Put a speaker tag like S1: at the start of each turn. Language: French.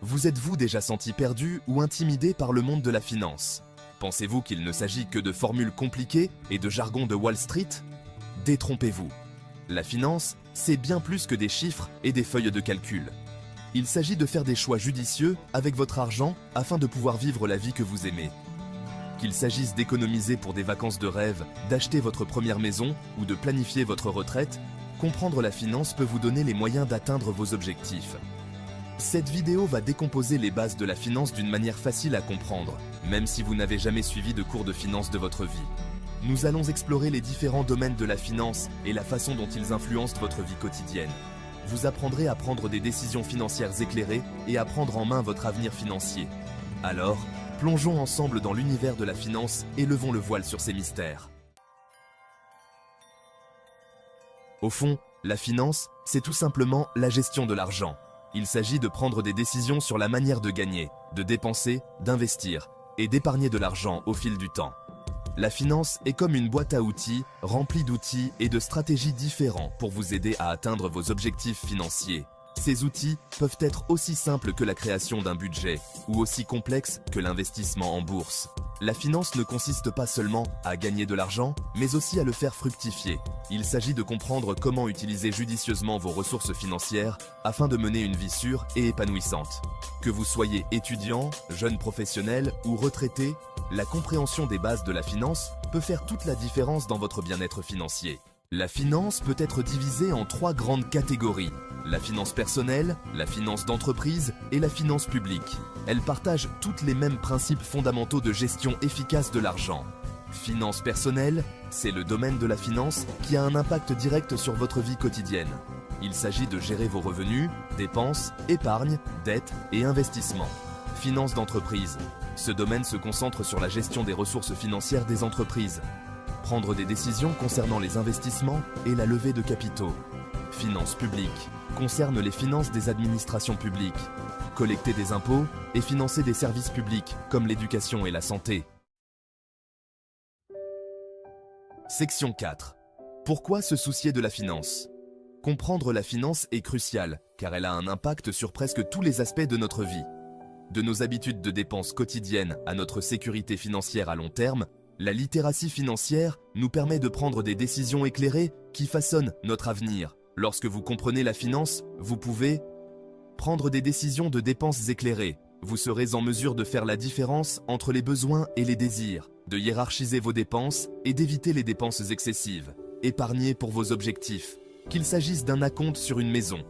S1: Vous êtes-vous déjà senti perdu ou intimidé par le monde de la finance? Pensez-vous qu'il ne s'agit que de formules compliquées et de jargon de Wall Street? Détrompez-vous. La finance, c'est bien plus que des chiffres et des feuilles de calcul. Il s'agit de faire des choix judicieux avec votre argent afin de pouvoir vivre la vie que vous aimez. Qu'il s'agisse d'économiser pour des vacances de rêve, d'acheter votre première maison ou de planifier votre retraite, comprendre la finance peut vous donner les moyens d'atteindre vos objectifs. Cette vidéo va décomposer les bases de la finance d'une manière facile à comprendre, même si vous n'avez jamais suivi de cours de finance de votre vie. Nous allons explorer les différents domaines de la finance et la façon dont ils influencent votre vie quotidienne. Vous apprendrez à prendre des décisions financières éclairées et à prendre en main votre avenir financier. Alors, plongeons ensemble dans l'univers de la finance et levons le voile sur ces mystères. Au fond, la finance, c'est tout simplement la gestion de l'argent. Il s'agit de prendre des décisions sur la manière de gagner, de dépenser, d'investir et d'épargner de l'argent au fil du temps. La finance est comme une boîte à outils, remplie d'outils et de stratégies différents pour vous aider à atteindre vos objectifs financiers. Ces outils peuvent être aussi simples que la création d'un budget ou aussi complexes que l'investissement en bourse. La finance ne consiste pas seulement à gagner de l'argent, mais aussi à le faire fructifier. Il s'agit de comprendre comment utiliser judicieusement vos ressources financières afin de mener une vie sûre et épanouissante. Que vous soyez étudiant, jeune professionnel ou retraité, la compréhension des bases de la finance peut faire toute la différence dans votre bien-être financier. La finance peut être divisée en 3 grandes catégories: la finance personnelle, la finance d'entreprise et la finance publique. Elles partagent toutes les mêmes principes fondamentaux de gestion efficace de l'argent. Finance personnelle, c'est le domaine de la finance qui a un impact direct sur votre vie quotidienne. Il s'agit de gérer vos revenus, dépenses, épargne, dettes et investissements. Finance d'entreprise, ce domaine se concentre sur la gestion des ressources financières des entreprises. Prendre des décisions concernant les investissements et la levée de capitaux. Finances publiques concerne les finances des administrations publiques. Collecter des impôts et financer des services publics comme l'éducation et la santé. Section 4. Pourquoi se soucier de la finance? Comprendre la finance est crucial car elle a un impact sur presque tous les aspects de notre vie. De nos habitudes de dépenses quotidiennes à notre sécurité financière à long terme, la littératie financière nous permet de prendre des décisions éclairées qui façonnent notre avenir. Lorsque vous comprenez la finance, vous pouvez prendre des décisions de dépenses éclairées. Vous serez en mesure de faire la différence entre les besoins et les désirs, de hiérarchiser vos dépenses et d'éviter les dépenses excessives. Épargner pour vos objectifs, qu'il s'agisse d'un acompte sur une maison,